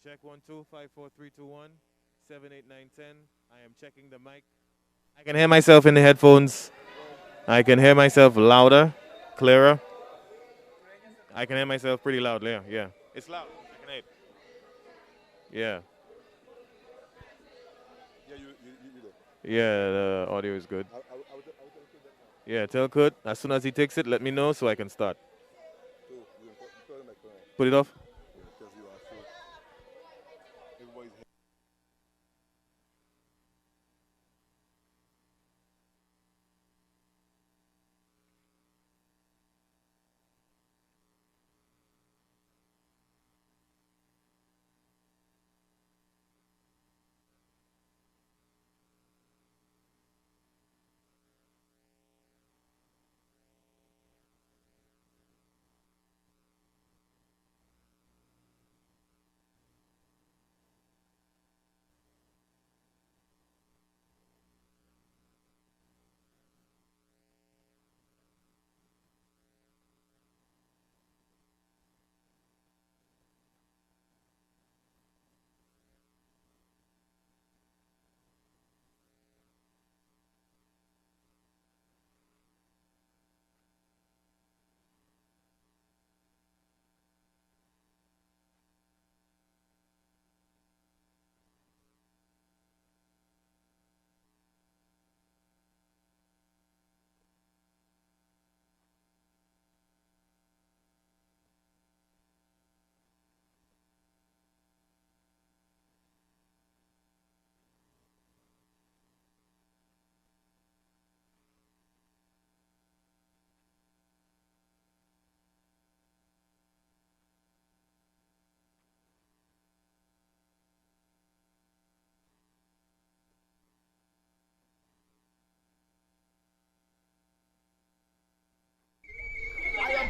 Check 1-2-5-4-3-2-1-7-8-9-10. I am checking the mic. I can hear myself in the headphones. I can hear myself louder, clearer. I can hear myself pretty loud, yeah. It's loud. I can hear it. Yeah. Yeah, the audio is good. Yeah, tell Kurt, as soon as he takes it, let me know so I can start. Put it off?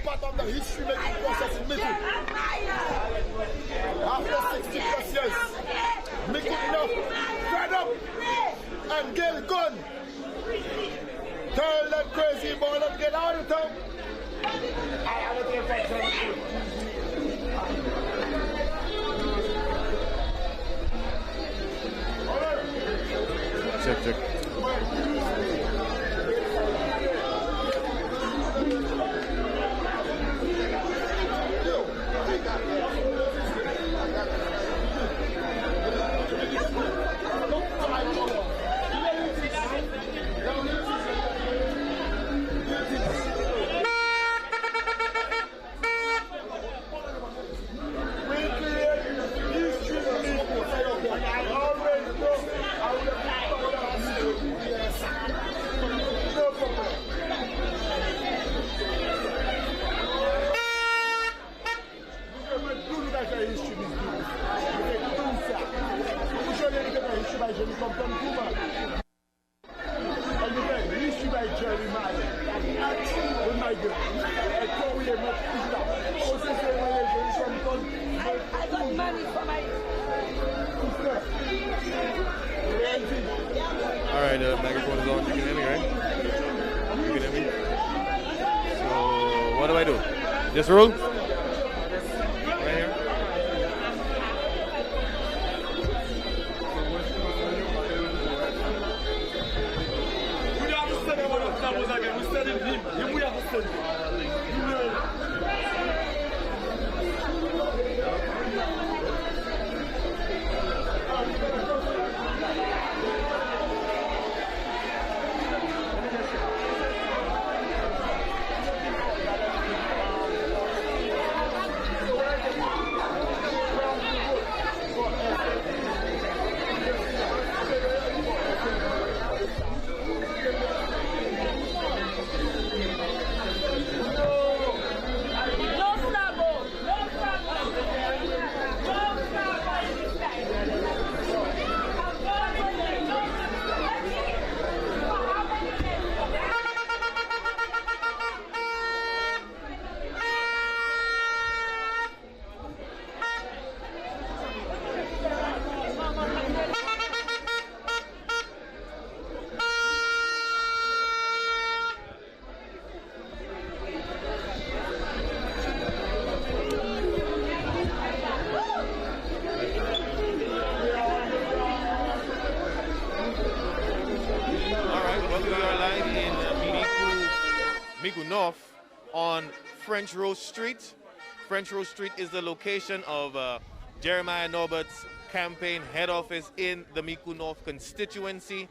Part of the history making process in Mickey. After 60 plus years, Mickey enough, fed up, and get gone. Tell that crazy boy to get out of town. I have a different. Check. All right, the microphone is on. You can hear me, right? You can hear me? So, what do I do? Just roll? Right here? Miku North on French Rose Street. French Rose Street is the location of Jeremiah Norbert's campaign head office in the Miku North constituency.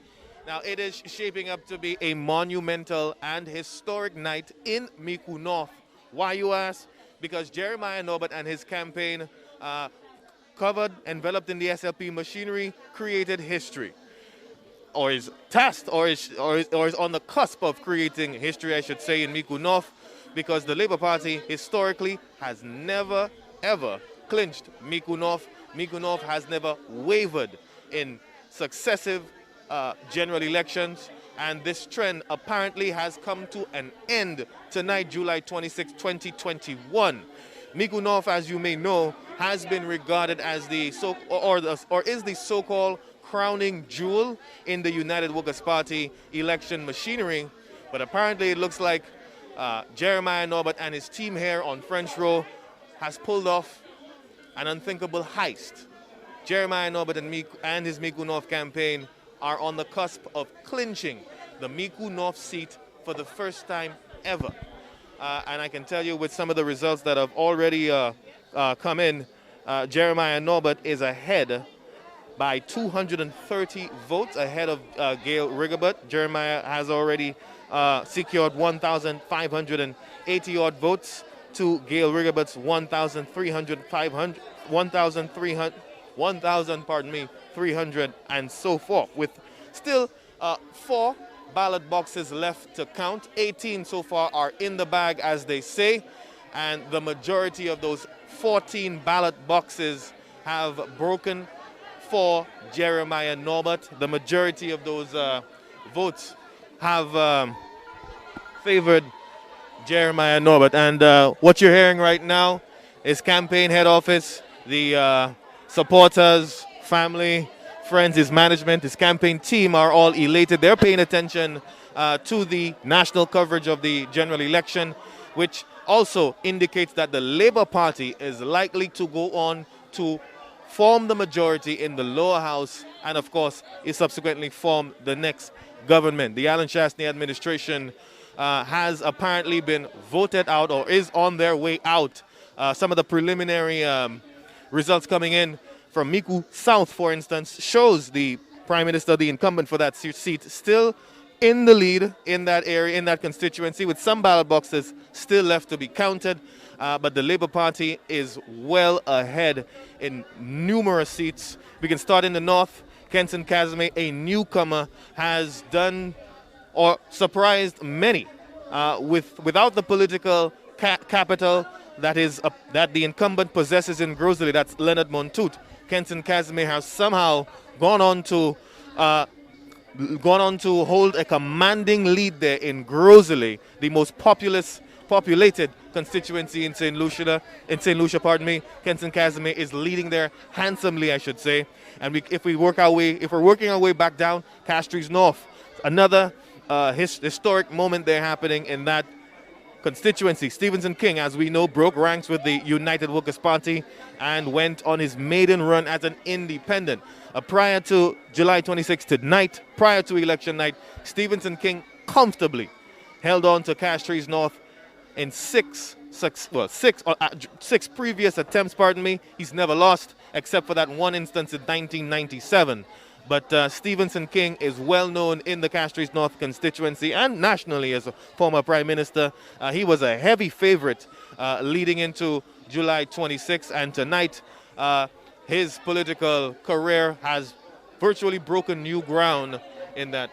Now, it is shaping up to be a monumental and historic night in Miku North. Why, you ask? Because Jeremiah Norbert and his campaign, covered, enveloped in the SLP machinery, created history. Or is tasked, or is on the cusp of creating history, I should say, in Miku North, because the Labour Party historically has never, ever clinched Miku North. Miku North has never wavered in successive general elections, and this trend apparently has come to an end tonight, July 26, 2021. Miku North, as you may know, has been regarded as the is the so-called crowning jewel in the United Workers' Party election machinery, but apparently it looks like Jeremiah Norbert and his team here on French Row has pulled off an unthinkable heist. Jeremiah Norbert and his Miku North campaign are on the cusp of clinching the Miku North seat for the first time ever. And I can tell you, with some of the results that have already come in, Jeremiah Norbert is ahead by 230 votes, ahead of Gail Rigobert. Jeremiah has already secured 1,580 odd votes to Gail Rigobert's 300 and so forth, with still 4 ballot boxes left to count. 18 so far are in the bag, as they say, and the majority of those 14 ballot boxes have broken for Jeremiah Norbert. The majority of those votes have favored Jeremiah Norbert. And what you're hearing right now is campaign head office, the supporters, family, friends, his management, his campaign team are all elated. They're paying attention to the national coverage of the general election, which also indicates that the Labour Party is likely to go on to form the majority in the lower house and, of course, is subsequently form the next government. The Alan Shastney administration has apparently been voted out, or is on their way out. Some of the preliminary results coming in from Miku South, for instance, shows the Prime Minister, the incumbent for that seat, still in the lead in that area, in that constituency, with some ballot boxes still left to be counted. But the Labour Party is well ahead in numerous seats. We can start in the north. Kenson Kazime, a newcomer, has done or surprised many without the political capital that the incumbent possesses in Grosley. That's Leonard Montoute. Kenson Kazime has somehow gone on to hold a commanding lead there in Grosley, the most populated constituency in St. Lucia. Kenson Kazime is leading there handsomely, I should say. And if we're working our way back down, Castries North, another historic moment there happening in that constituency. Stevenson King, as we know, broke ranks with the United Workers' Party and went on his maiden run as an independent. Prior to July 26th tonight, prior to election night, Stevenson King comfortably held on to Castries North in six previous attempts, He's never lost, except for that one instance in 1997. But Stevenson King is well known in the Castries North constituency and nationally as a former Prime Minister. He was a heavy favorite leading into July 26th, and tonight his political career has virtually broken new ground in that.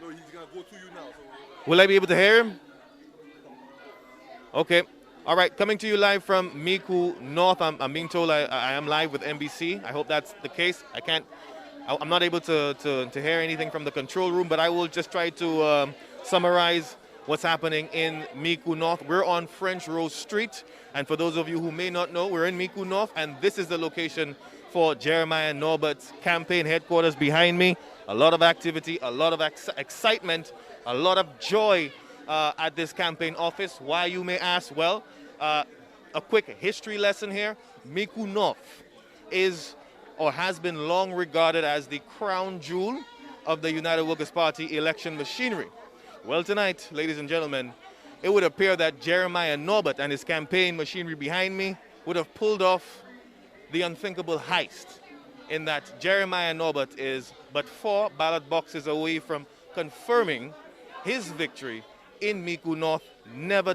No, he's gonna go to you now. Will I be able to hear him? Okay. All right. Coming to you live from Miku North. I'm being told I am live with MBC. I hope that's the case. I'm not able to hear anything from the control room, but I will just try to summarize what's happening in Miku North. We're on French Rose Street. And for those of you who may not know, we're in Miku North, and this is the location for Jeremiah Norbert's campaign headquarters behind me. A lot of activity, a lot of excitement, a lot of joy at this campaign office. Why, you may ask? Well, a quick history lesson here. Miku North is or has been long regarded as the crown jewel of the United Workers' Party election machinery. Well, tonight, ladies and gentlemen, it would appear that Jeremiah Norbert and his campaign machinery behind me would have pulled off the unthinkable heist, in that Jeremiah Norbert is but 4 ballot boxes away from confirming his victory in Micoud North. Never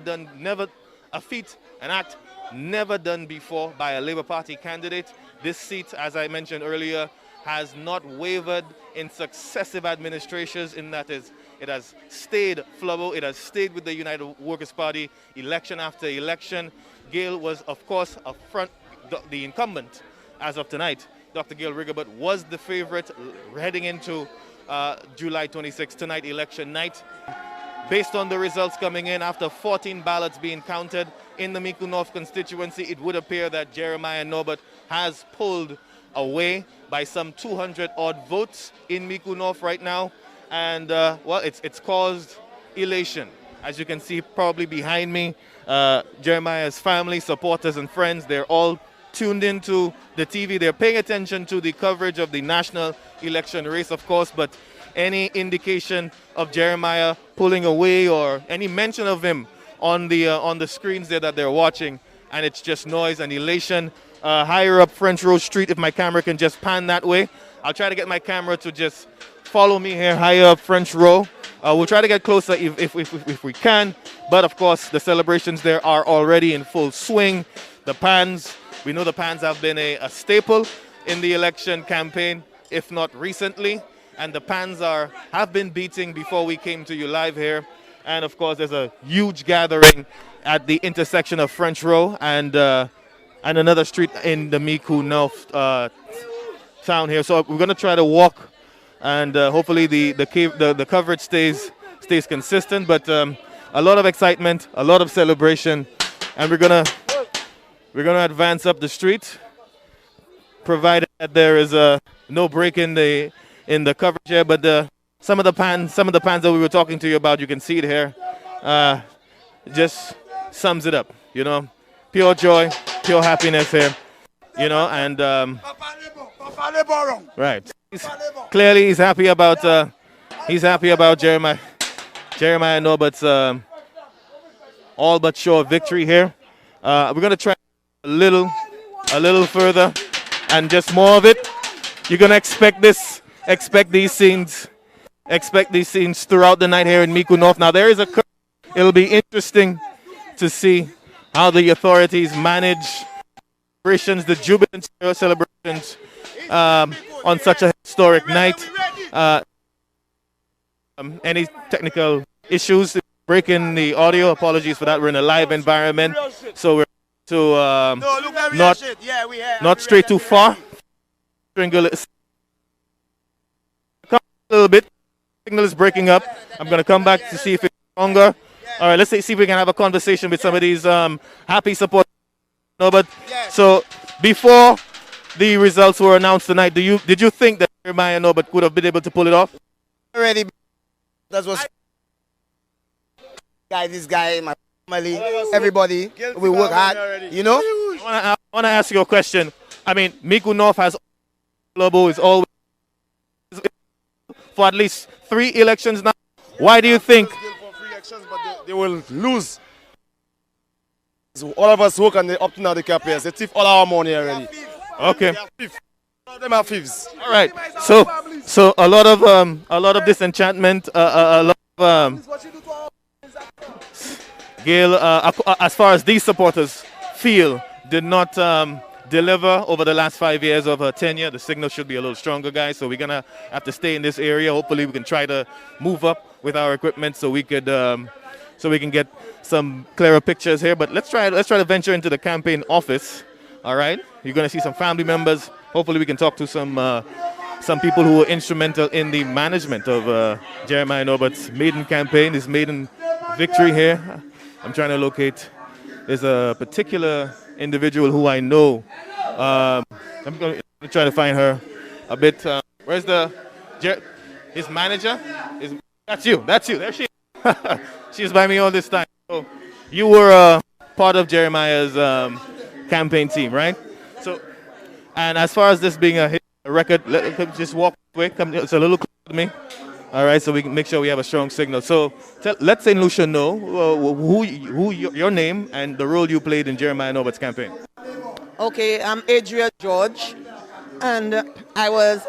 a feat, an act never done before by a Labour Party candidate. This seat, as I mentioned earlier, has not wavered in successive administrations, in that it has stayed flubble. It has stayed with the United Workers' Party election after election. Gail was, of course, the incumbent as of tonight. Dr. Gail Rigobert was the favorite heading into July 26th, tonight, election night. Based on the results coming in after 14 ballots being counted in the Micoud North constituency, it would appear that Jeremiah Norbert has pulled away by some 200 odd votes in Micoud North right now. And well, it's caused elation. As you can see probably behind me, Jeremiah's family, supporters and friends, they're all tuned into the TV. They're paying attention to the coverage of the national election race, of course, but any indication of Jeremiah pulling away or any mention of him on the screens there that they're watching, and it's just noise and elation. Higher up French Road Street, if my camera can just pan that way. I'll try to get my camera to just follow me here, higher up French Row. We'll try to get closer if we can, but of course the celebrations there are already in full swing. The pans, we know the pans have been a staple in the election campaign, if not recently, and the pans have been beating before we came to you live here. And of course there's a huge gathering at the intersection of French Row and another street in the Micoud North town here. So we're going to try to walk, and hopefully the coverage stays consistent. But a lot of excitement, a lot of celebration, and we're gonna advance up the street, provided that there is no break in the coverage here. But some of the pans that we were talking to you about, you can see it here. Just sums it up, you know, pure joy, pure happiness here, you know, and right. Clearly, he's happy about Jeremiah Norbert's all but sure victory here. We're gonna try a little further, and just more of it. You're gonna expect these scenes throughout the night here in Micoud North. Now there is a curve. It'll be interesting to see how the authorities manage the jubilant celebrations on such a historic night. Any technical issues breaking the audio, apologies for that. We're in a live environment, so we're to not stray too far. Come a little bit. Signal is breaking up. I'm going to come back to see if it's stronger. All right, let's see if we can have a conversation with some of these happy supporters. No, but so before the results were announced tonight, did you think that Jeremiah Norbert could have been able to pull it off? Already, that was this guy, my family, everybody. We work hard, you know. I want to ask you a question. I mean, Micoud North has global is always for at least 3 elections now. Why do you think? They will lose. So all of us work on the up to now the campaigns. They thief all our money already. Okay. All of them are thieves. All right. So a lot of disenchantment. A lot of Gail, as far as these supporters feel, did not deliver over the last 5 years of her tenure. The signal should be a little stronger, guys. So we're gonna have to stay in this area. Hopefully, we can try to move up with our equipment so we could we can get some clearer pictures here. But let's try to venture into the campaign office. All right, you're gonna see some family members. Hopefully, we can talk to some people who were instrumental in the management of Jeremiah Norbert's maiden campaign, his maiden victory here. I'm trying to locate. There's a particular individual who I know. I'm going to try to find her a bit. Where's his manager? That's you. There she is. She's by me all this time. So you were part of Jeremiah's campaign team, right? So, and as far as this being a hit, record. Just walk away. Come, it's a little closer to me. All right, so we can make sure we have a strong signal. So let St. Lucia know your name and the role you played in Jeremiah Norbert's campaign. Okay, I'm Adria George, and I was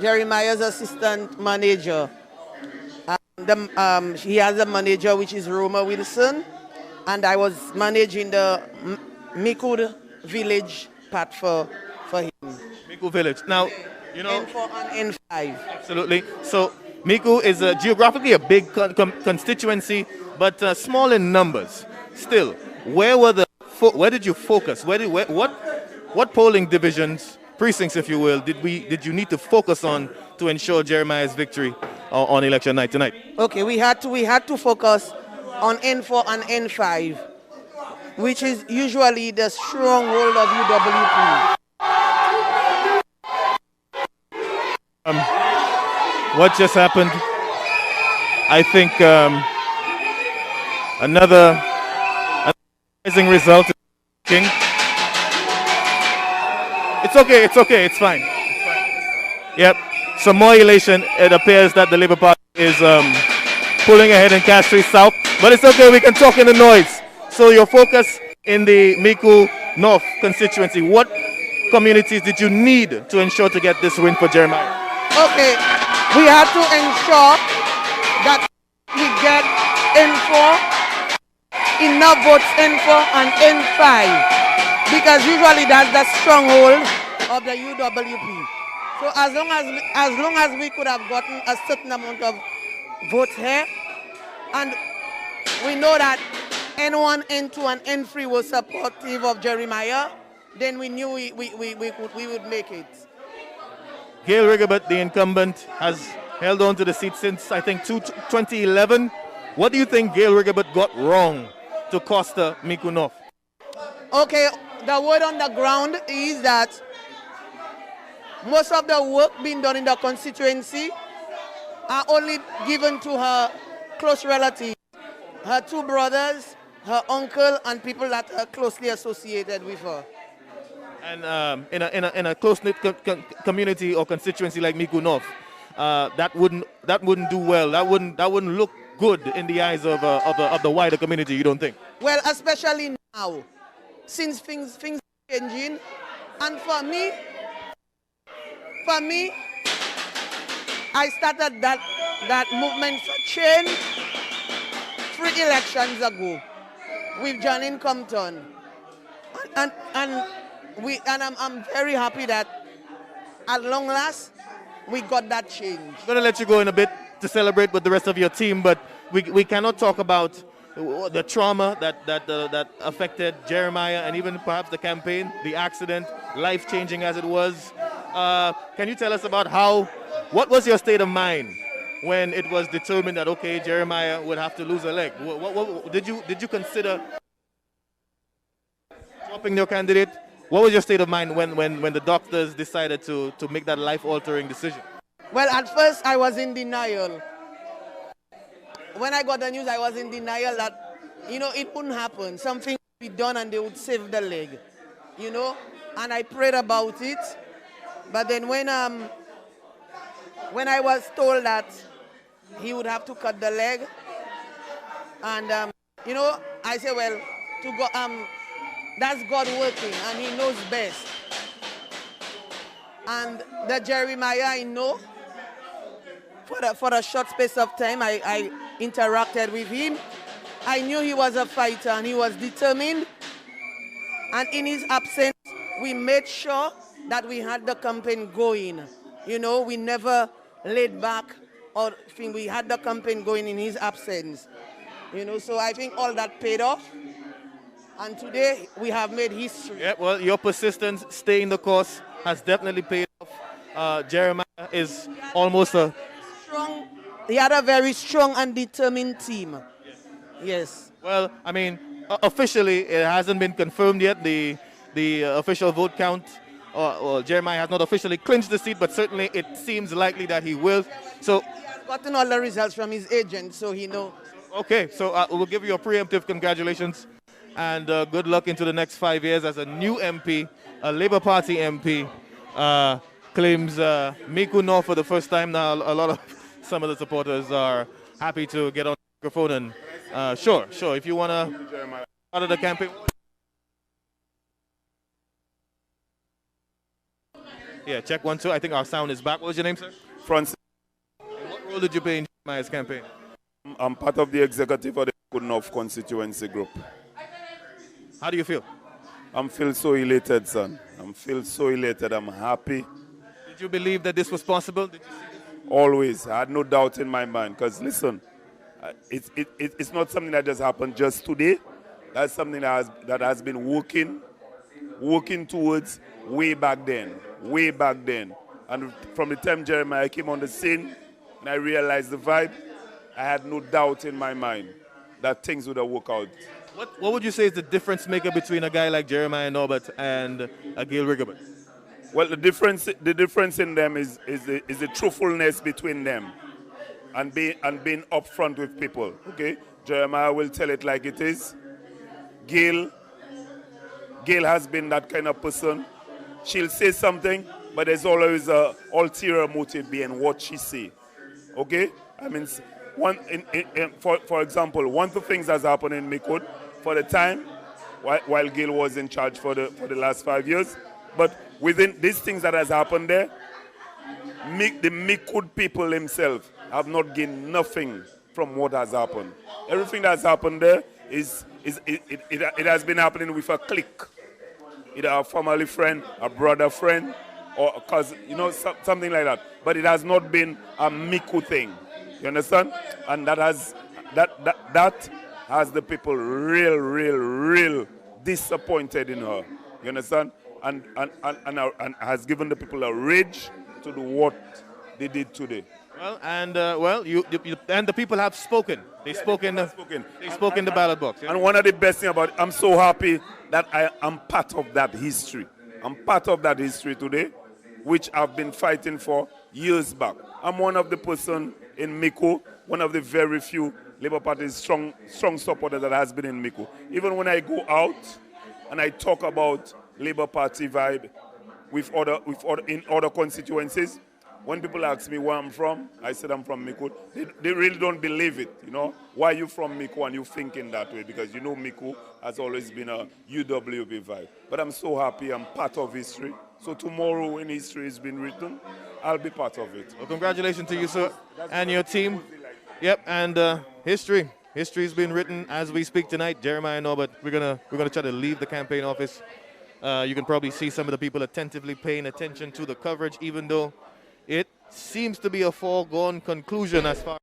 Jeremiah's assistant manager. He has a manager which is Roma Wilson, and I was managing the Mikud village part for him. Miku village. Now, you know, N4 and N5. absolutely. So Miku is geographically a big constituency, but small in numbers. Still, where did you focus? What polling divisions, precincts, if you will, did you need to focus on to ensure Jeremiah's victory on election night tonight? Okay, we had to focus on N4 and N5, which is usually the stronghold of UWP. What just happened? I think another amazing result. It's okay, it's fine. Yep, some more elation. It appears that the Labour Party is pulling ahead in Castries South, but it's okay, we can talk in the noise. So your focus in the Miku North constituency, what communities did you need to ensure to get this win for Jeremiah? Okay, we had to ensure that we get N4, enough votes N4 and N5, because usually that's the stronghold of the UWP. So as long as we could have gotten a certain amount of votes here, and we know that N1, N2, and N3 were supportive of Jeremiah, then we knew we would make it. Gail Rigobert, the incumbent, has held on to the seat since, I think, 2011. What do you think Gail Rigobert got wrong to cost the Miku North? Okay, the word on the ground is that most of the work being done in the constituency are only given to her close relatives, her two brothers, her uncle, and people that are closely associated with her. And in a close-knit community or constituency like Miku North, that wouldn't do well. That wouldn't look good in the eyes of the wider community. You don't think? Well, especially now, since things are changing, and for me, I started that movement for change 3 elections ago with Janine Compton, and I'm very happy that at long last we got that change. I'm going to let you go in a bit to celebrate with the rest of your team, but we cannot talk about the trauma that affected Jeremiah and even perhaps the campaign, the accident, life-changing as it was. Can you tell us about what was your state of mind when it was determined that, okay, Jeremiah would have to lose a leg? What did you consider dropping your candidate? What was your state of mind when the doctors decided to make that life-altering decision? Well, at first I was in denial. When I got the news, I was in denial that, it wouldn't happen. Something would be done and they would save the leg, and I prayed about it. But then when I was told that he would have to cut the leg, and I said, well, that's God working, and He knows best. And the Jeremiah I know, for a short space of time, I interacted with him. I knew he was a fighter and he was determined. And in his absence, we made sure that we had the campaign going. We never laid back or think we had the campaign going in his absence. So I think all that paid off. And today we have made history. Yeah, well, your persistence, staying the course, has definitely paid off. Jeremiah is almost He had a very strong and determined team. Yes. Well, I mean, officially it hasn't been confirmed yet. The official vote count. Jeremiah has not officially clinched the seat, but certainly it seems likely that he will. So he has gotten all the results from his agent, so he knows. Okay, so we'll give you a preemptive congratulations and good luck into the next 5 years as a new MP, a Labour Party MP. claims Miku North for the first time now. A lot of some of the supporters are happy to get on the microphone and sure. If you want to part of the campaign. Yeah, check 1 2. I think our sound is back. What was your name, sir? Francis, What role did you play in Jeremiah's campaign? I'm part of the executive of the Good North constituency group. How do you feel? I'm feel so elated, son. I'm feel so elated. I'm happy. Did you believe that this was possible? Did you see Always. I had no doubt in my mind. Because listen, it's not something that just happened just today. That's something that has been working towards way back then. And from the time Jeremiah came on the scene and I realized the vibe, I had no doubt in my mind that things would have worked out. What would you say is the difference maker between a guy like Jeremiah Norbert and a Gail Rigobert? Well, the difference in them is the truthfulness between them and being upfront with people. Okay, Jeremiah will tell it like it is. Gail has been that kind of person. She'll say something, but there's always a ulterior motive behind what she say. Okay, I mean, for example, one of the things that's happened in Mikud for the time while Gail was in charge for the last 5 years, but within these things that has happened there, the Mikud people themselves have not gained nothing from what has happened. Everything that's happened there it has been happening with a clique, either a family friend, a brother friend, or a cousin, something like that. But it has not been a Miku thing. You understand? And that has the people real disappointed in her. You understand? And has given the people a rage to do what they did today. Well, and and the people have spoken. They spoke in the ballot box. Yeah? And one of the best things about it, I'm so happy that I am part of that history. I'm part of that history today, which I've been fighting for years back. I'm one of the person in Miko, one of the very few Labour Party strong supporters that has been in Miko. Even when I go out and I talk about Labour Party vibe in other constituencies, when people ask me where I'm from, I said I'm from Miku. They really don't believe it, Why are you from Miku and you thinking that way? Because Miku has always been a UWB vibe. But I'm so happy I'm part of history. So tomorrow when history has been written, I'll be part of it. Well, congratulations to you, sir, and your team. Yep, and history has been written as we speak tonight. Jeremiah Norbert, we're gonna try to leave the campaign office. You can probably see some of the people attentively paying attention to the coverage, even though it seems to be a foregone conclusion as far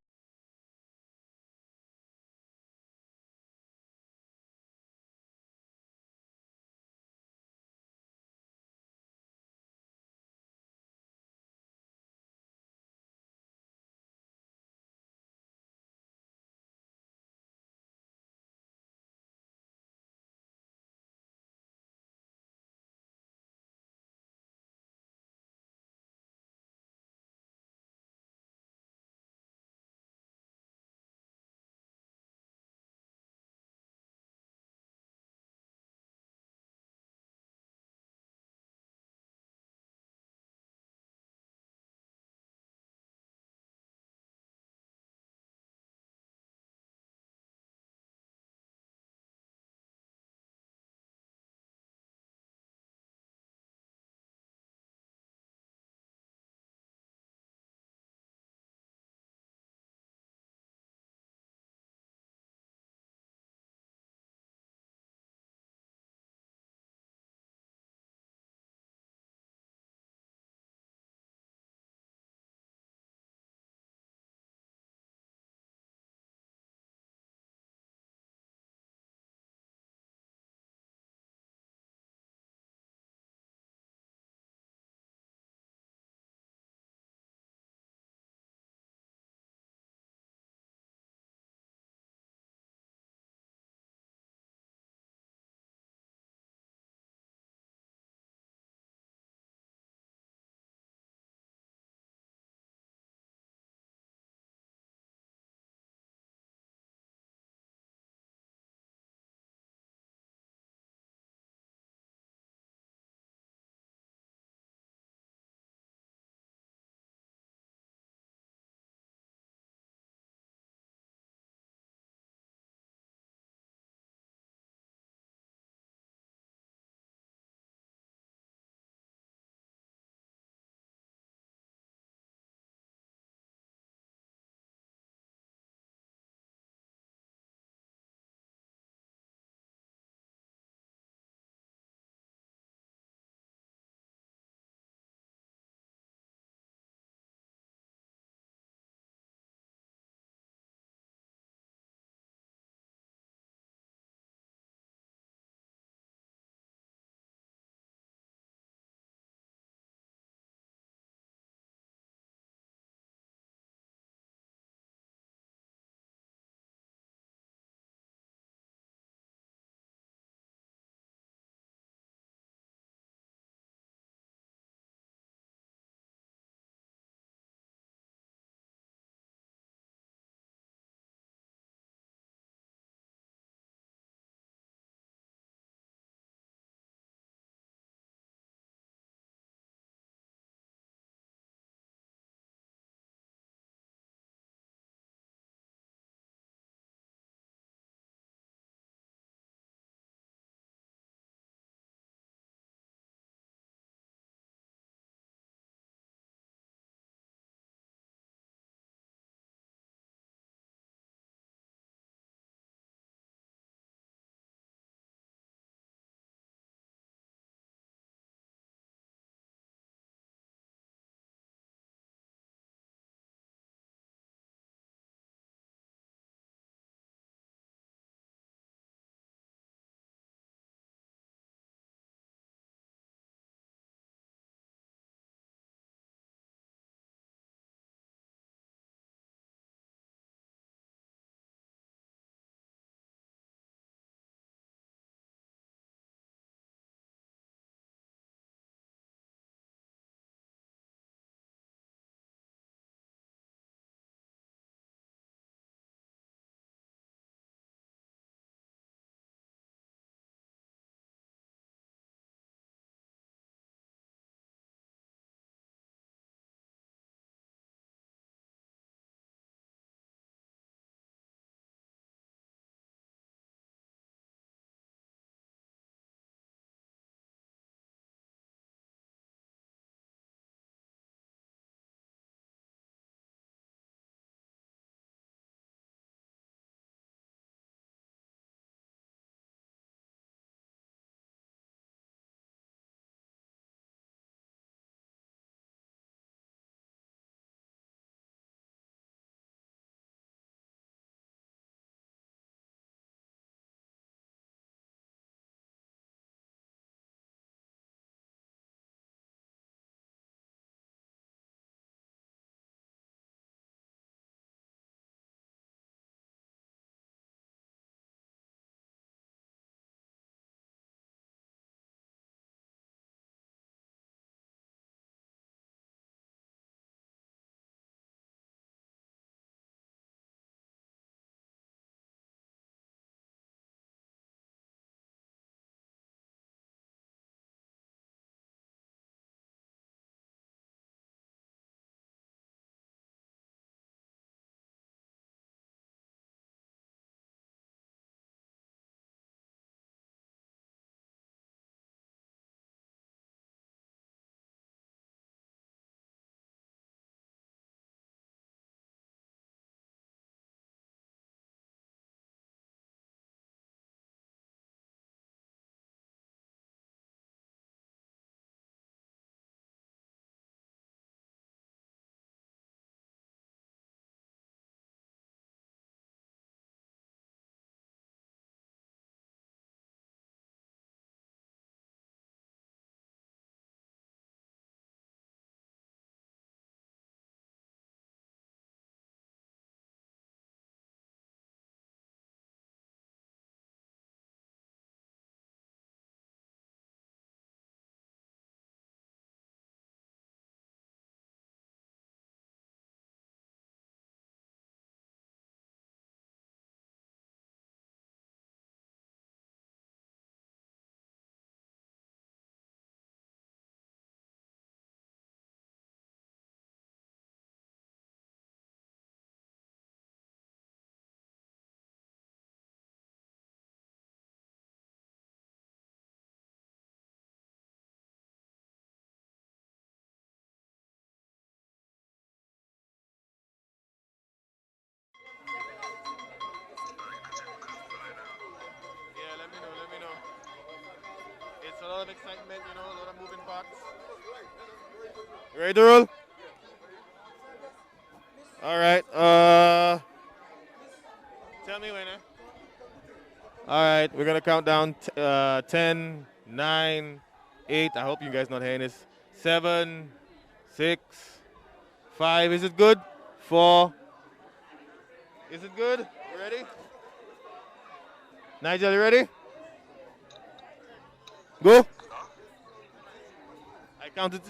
of excitement, you know, a lot of moving parts. You ready to roll? All right. Tell me when. All right, we're gonna count down 10, 9, 8. I hope you guys not hearing this. 7, 6, 5. Is it good? 4. Is it good? You ready? Nigel, you ready? Go. I counted.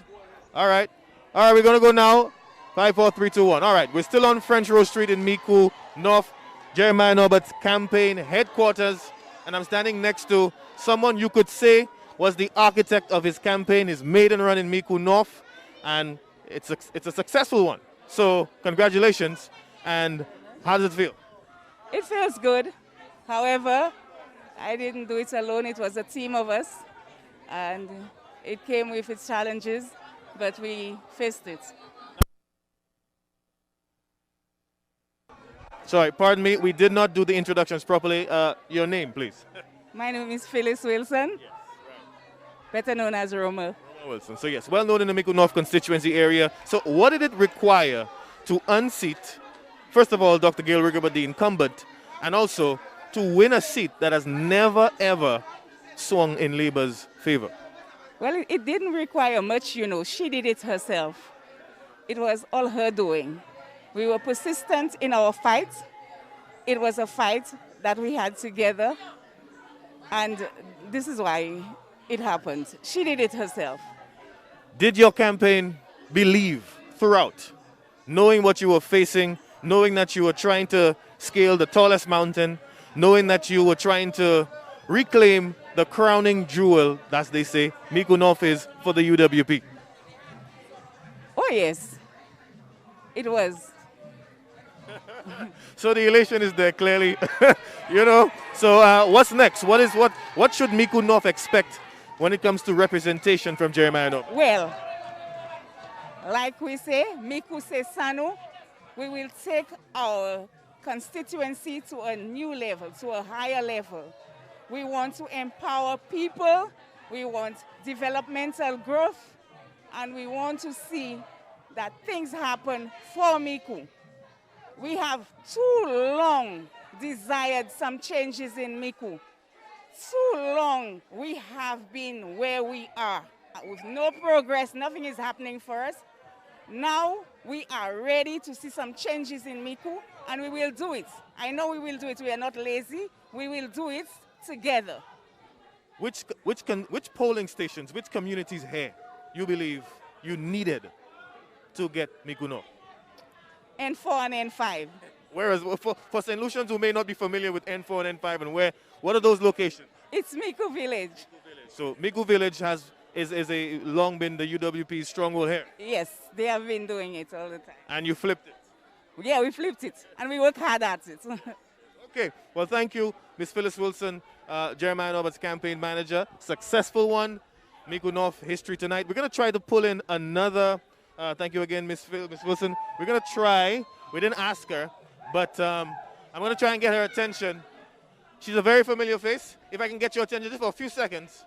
All right. All right, we're going to go now. 5, 4, 3, 2, 1. All right, we're still on French Road Street in Micoud North, Jeremiah Norbert's campaign headquarters. And I'm standing next to someone you could say was the architect of his campaign, his maiden run in Micoud North. And it's a successful one. So congratulations. And how does it feel? It feels good. However, I didn't do it alone. It was a team of us. And it came with its challenges, but we faced it. Sorry, pardon me. We did not do the introductions properly. Your name, please. My name is Phyllis Wilson, better known as Roma. Roma Wilson. So yes, well known in the Micoud North constituency area. So what did it require to unseat, first of all, Dr. Gail Rigobert, the incumbent, and also to win a seat that has never, ever swung in Labour's favor? Well, it didn't require much, you know. She did it herself. It was all her doing. We were persistent in our fight. It was a fight that we had together. And this is why it happened. She did it herself. Did your campaign believe throughout, knowing what you were facing, knowing that you were trying to scale the tallest mountain, knowing that you were trying to reclaim the crowning jewel, as they say, Micoud North is for the UWP? Oh, yes. It was. So the elation is there clearly, you know. So what's next? What should Micoud North expect when it comes to representation from Jeremiah North? Well, like we say, Micoud se sanu, we will take our constituency to a new level, to a higher level. We want to empower people, we want developmental growth, and we want to see that things happen for Micoud. We have too long desired some changes in Micoud. Too long we have been where we are. With no progress, nothing is happening for us. Now we are ready to see some changes in Micoud, and we will do it. I know we will do it. We are not lazy. We will do it together. Which polling stations, which communities here you believe you needed to get Micoud North? N4 and N5. Whereas for St. Lucians who may not be familiar with N4 and N5, and what are those locations? It's Micoud Village. So Micoud Village is a long been the UWP's stronghold here. Yes, they have been doing it all the time. And you flipped it. Yeah, we flipped it, and we work hard at it. Okay, well, thank you, Ms. Phyllis Wilson, Jeremiah Norbert's campaign manager. Successful one, Micoud North history tonight. We're going to try to pull in another. Thank you again, Ms. Wilson. We're going to try. We didn't ask her, but I'm going to try and get her attention. She's a very familiar face. If I can get your attention just for a few seconds,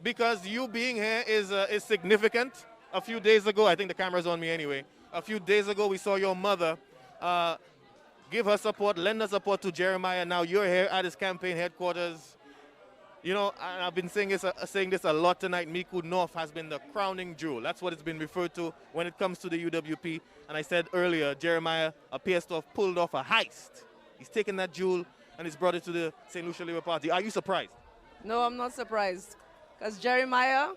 because you being here is significant. A few days ago, I think the camera's on me anyway. A few days ago, we saw your mother give her support, lend her support to Jeremiah. Now you're here at his campaign headquarters. You know, and I've been saying this a lot tonight. Micoud North has been the crowning jewel. That's what it's been referred to when it comes to the UWP. And I said earlier, Jeremiah appears to have pulled off a heist. He's taken that jewel and he's brought it to the St. Lucia Labour Party. Are you surprised? No, I'm not surprised. Because Jeremiah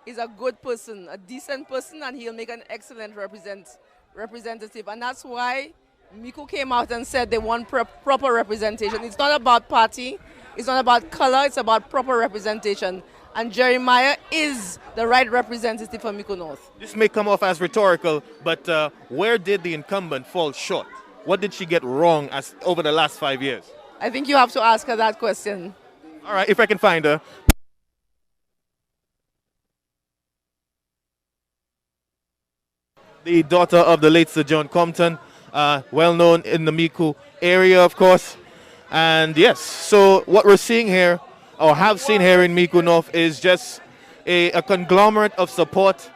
is a good person, a decent person, and he'll make an excellent representative. And that's why Micoud came out and said they want proper representation. It's not about party. It's not about color. It's about proper representation. And Jeremiah is the right representative for Micoud North. This may come off as rhetorical, but where did the incumbent fall short? What did she get wrong over the last 5 years? I think you have to ask her that question. All right, if I can find her. The daughter of the late Sir John Compton, well known in the Micoud area, of course. And yes, so what we're seeing here or have seen here in Miku North is just a conglomerate of support,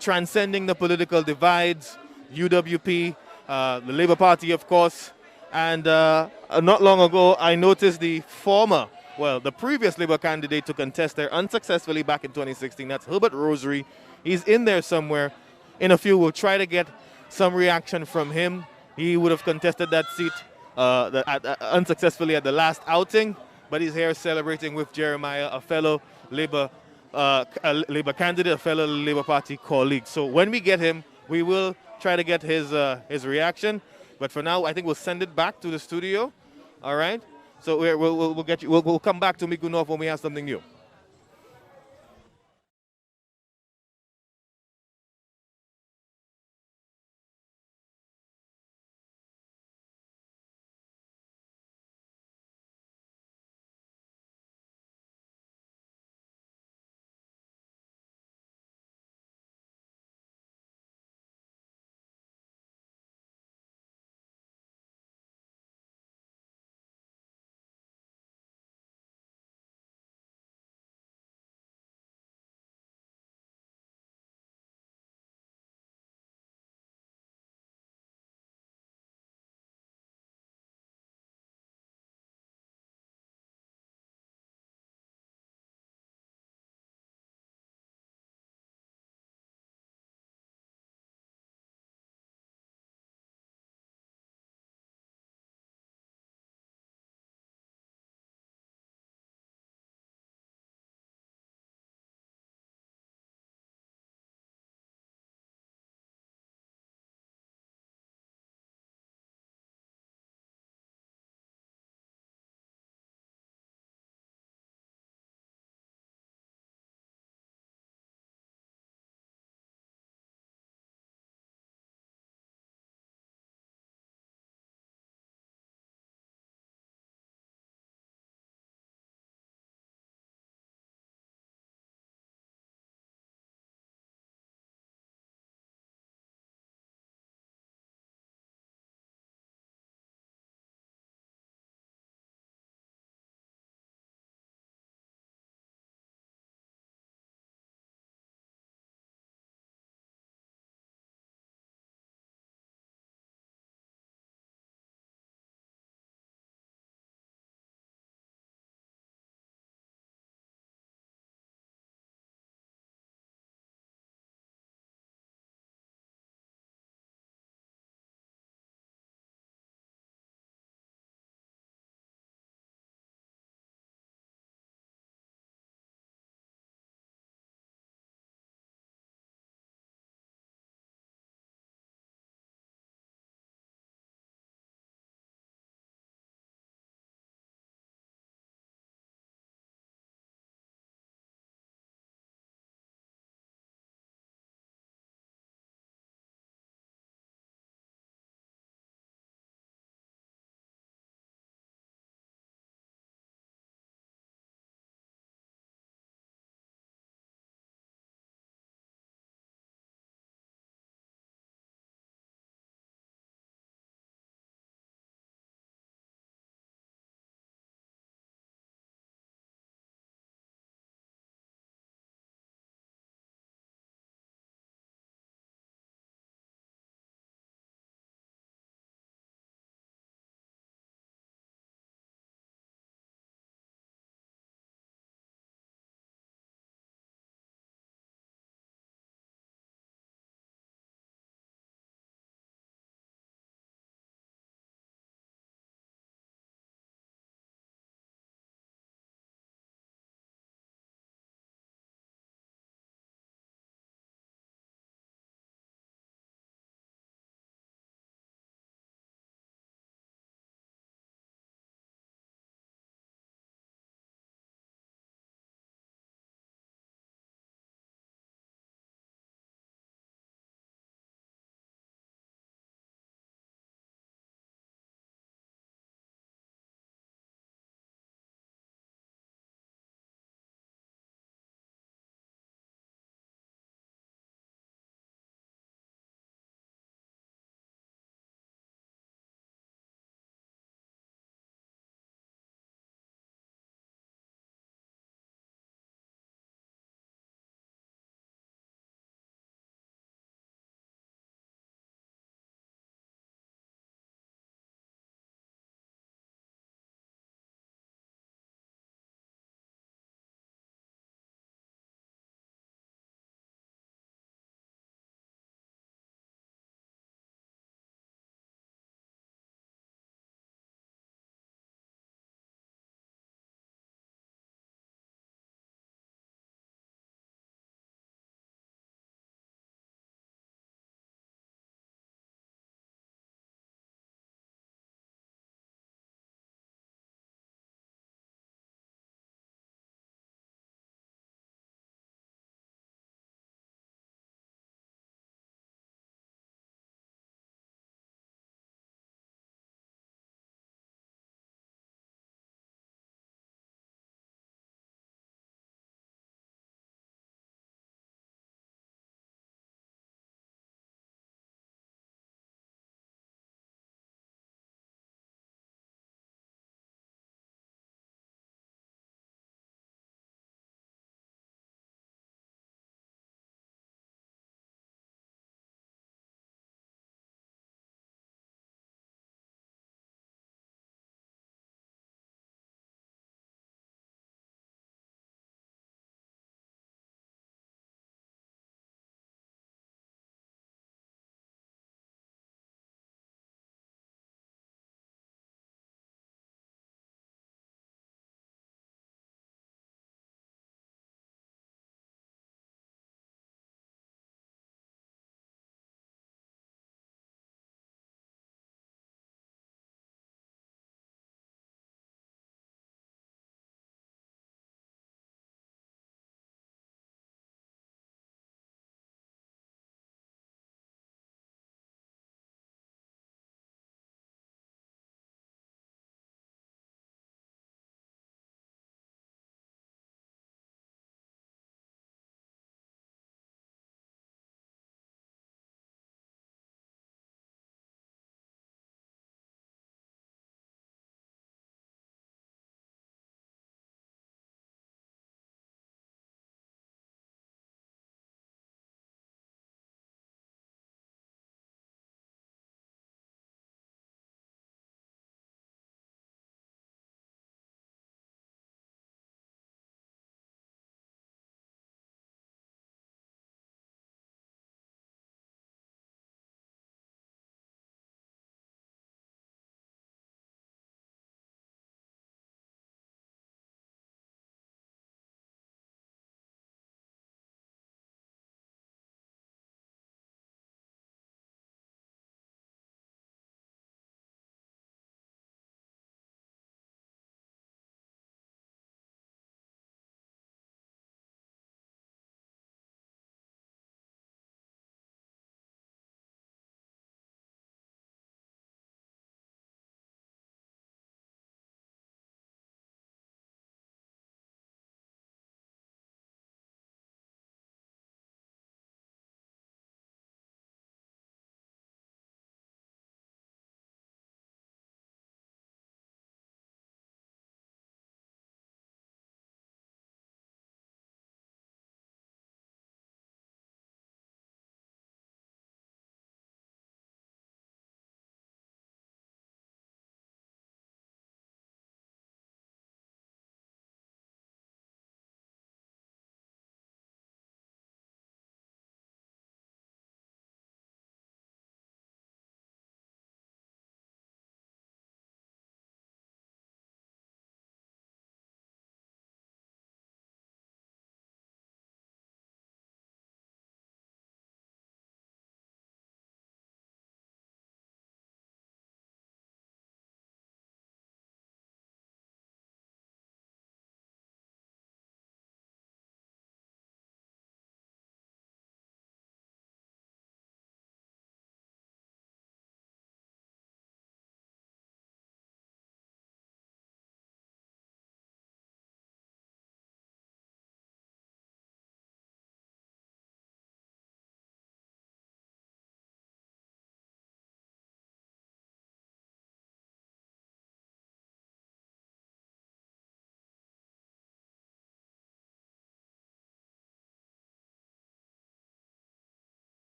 transcending the political divides, UWP, the Labour Party, of course. And not long ago, I noticed the previous Labour candidate to contest there unsuccessfully back in 2016. That's Herbert Rosary. He's in there somewhere. In a few, we'll try to get some reaction from him. He would have contested that seat unsuccessfully at the last outing, but he's here celebrating with Jeremiah, a fellow Labour candidate, a fellow Labour Party colleague. So when we get him, we will try to get his reaction. But for now, I think we'll send it back to the studio. All right. So we'll come back to Miku North when we have something new.